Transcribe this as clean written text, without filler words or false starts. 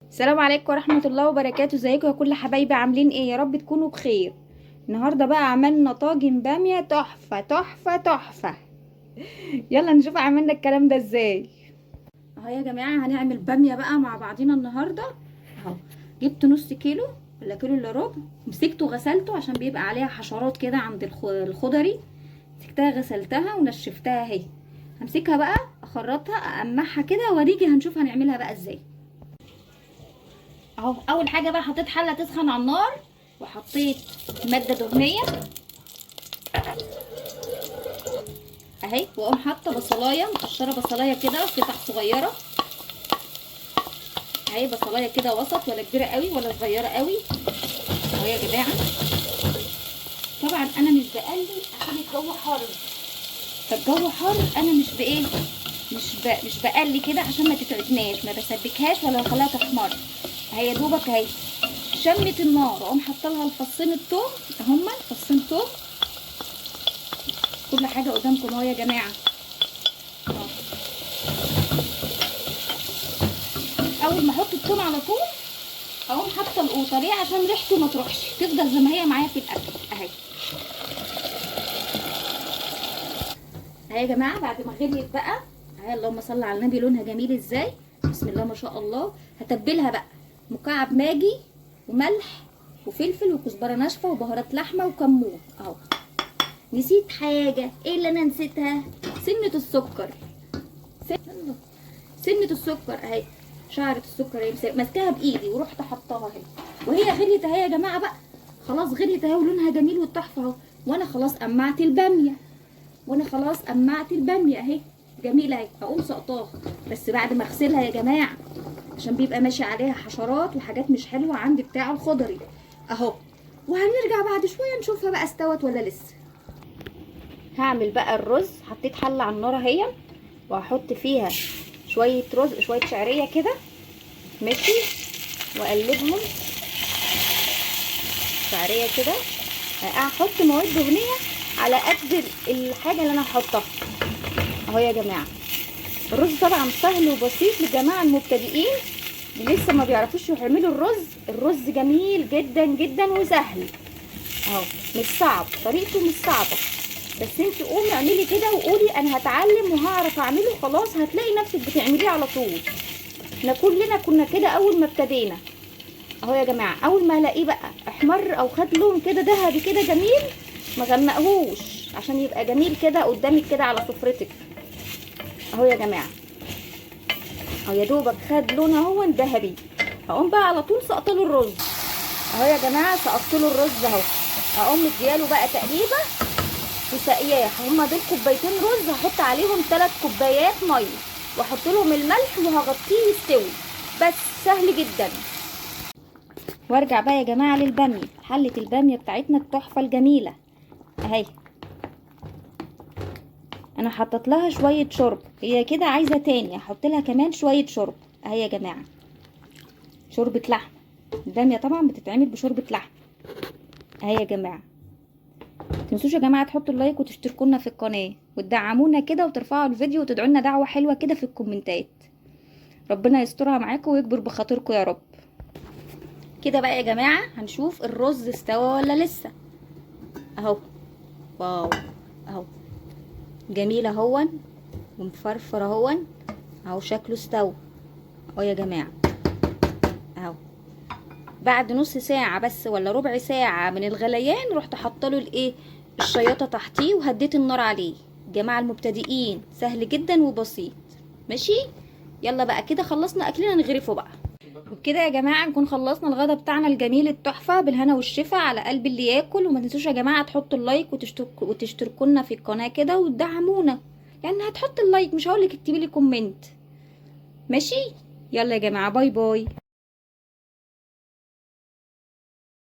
السلام عليكم ورحمة الله وبركاته. ازيكم يا كل حبايبي؟ عاملين ايه؟ يا رب تكونوا بخير. النهاردة بقى عملنا طاجن بامية تحفة تحفة تحفة. يلا نشوف عملنا الكلام ده ازاي. اهو يا جماعة هنعمل بامية بقى مع بعضينا النهاردة. اهو جبت نص كيلو ولا كيلو الا ربع، مسكته غسلته عشان بيبقى عليها حشرات كده عند الخضري. مسكتها غسلتها ونشفتها اهي. همسكها بقى اخرطها اقمعها كده واوريكي هنشوف هنعملها بقى ازاي. اهو اول حاجه بقى حطيت حله تسخن على النار وحطيت ماده دهنيه اهي، واقوم حاطه بصلايه مقشره، بصلايه كده قطع صغيره اهي، بصلايه كده وسط، ولا كبيره قوي ولا صغيره قوي اهو يا جماعه. طبعا انا مش بقلي عشان الجو حر، فالجو حر انا مش بايه مش بقلي كده عشان ما تتعبناش، ما بسبكهاش ولا اخليها تحمر اهي. يا دوبك اهي شمت النار، اقوم حاطه لها الفصين التوم، هما فصين توم. كل حاجه قدامكم اهو يا جماعه. اول ما احط التوم على طول اقوم حاطه القوطه، ليه؟ عشان ريحته ما تروحش، تفضل زي ما هي معايا في الاكل اهي. اهي يا جماعه بعد ما غليت بقى اهي، اللهم صل على النبي، لونها جميل ازاي، بسم الله ما شاء الله. هتبلها بقى مكعب ماجي وملح وفلفل وكزبره ناشفه وبهارات لحمه وكمون اهو. نسيت حاجه، ايه اللي انا نسيتها؟ سنه السكر، سنه السكر اهي، شعره السكر اهي ماسكاها بايدي ورحت حطاها اهي. وهي غليت اهي يا جماعه بقى، خلاص غليت اهي ولونها جميل والتحفه اهو. وانا خلاص قمعت الباميه، اهي جميله اهي. هقوم سقطاها بس بعد ما اغسلها يا جماعه، عشان بيبقى ماشي عليها حشرات وحاجات مش حلوه عند بتاع الخضري اهو. وهنرجع بعد شويه نشوفها بقى استوت ولا لسه. هعمل بقى الرز، حطيت حله على النار اهي، وهحط فيها شويه رز، شويه شعريه كده ماشي، واقلبهم شعريه كده. هحط مواد دهنيه على قد الحاجه اللي انا هحطها اهو يا جماعه. الرز طبعا سهل وبسيط للجماعه المبتدئين اللي لسه ما بيعرفوش يعملوا الرز. الرز جميل جدا جدا وسهل اهو، مش صعب، طريقته مش صعبه. بس انت قومي اعملي كده وقولي انا هتعلم وهعرف اعمله، خلاص هتلاقي نفسك بتعمليه على طول. احنا كلنا كنا كده اول ما ابتدينا اهو يا جماعه. اول ما الاقيه بقى احمر او خد لون كده ذهبي كده جميل، ما غمقهوش عشان يبقى جميل كده قدامك كده على سفرتك اهو يا جماعه. اهو يا دوبك خد لون اهو ذهبي، هقوم بقى على طول سقطله الرز اهو يا جماعه. سقطله الرز اهو، هقوم مدياله بقى تقليبه وسقياه. هما دول كوبايتين رز، هحط عليهم 3 كوبايات ميه واحط لهم الملح وهغطيه يستوي، بس سهل جدا. وارجع بقى يا جماعه للباميه، حله الباميه بتاعتنا التحفه الجميله اهي. انا حطيت لها شويه شرب، هي كده عايزه تاني احط لها كمان شويه شرب اهي يا جماعه. شوربه لحم، الباميه طبعا بتتعمل بشوربه لحم اهي يا جماعه. متنسوش يا جماعه تحطوا اللايك وتشتركوا لنا في القناه وتدعمونا كده وترفعوا الفيديو وتدعوا لنا دعوه حلوه كده في الكومنتات. ربنا يسترها معاكم ويكبر بخاطركم يا رب. كده بقى يا جماعه هنشوف الرز استوى ولا لسه اهو. واو اهو جميل اهون ومفرفر اهون اهو، شكله استوى اهو يا جماعه اهو. بعد نص ساعه بس ولا ربع ساعه من الغليان رحت حاطه له الايه، الشياطه تحتيه، وهديت النار عليه. جماعه المبتدئين سهل جدا وبسيط ماشي. يلا بقى كده خلصنا اكلنا نغرفه بقى. وبكده يا جماعه نكون خلصنا الغدا بتاعنا الجميل التحفه، بالهنا والشفا على قلب اللي ياكل. وما تنسوش يا جماعه تحطوا اللايك وتشتركوا لنا في القناه كده وتدعمونا. يعني هتحط اللايك، مش هقولك اكتبي لي كومنت ماشي. يلا يا جماعه، باي باي.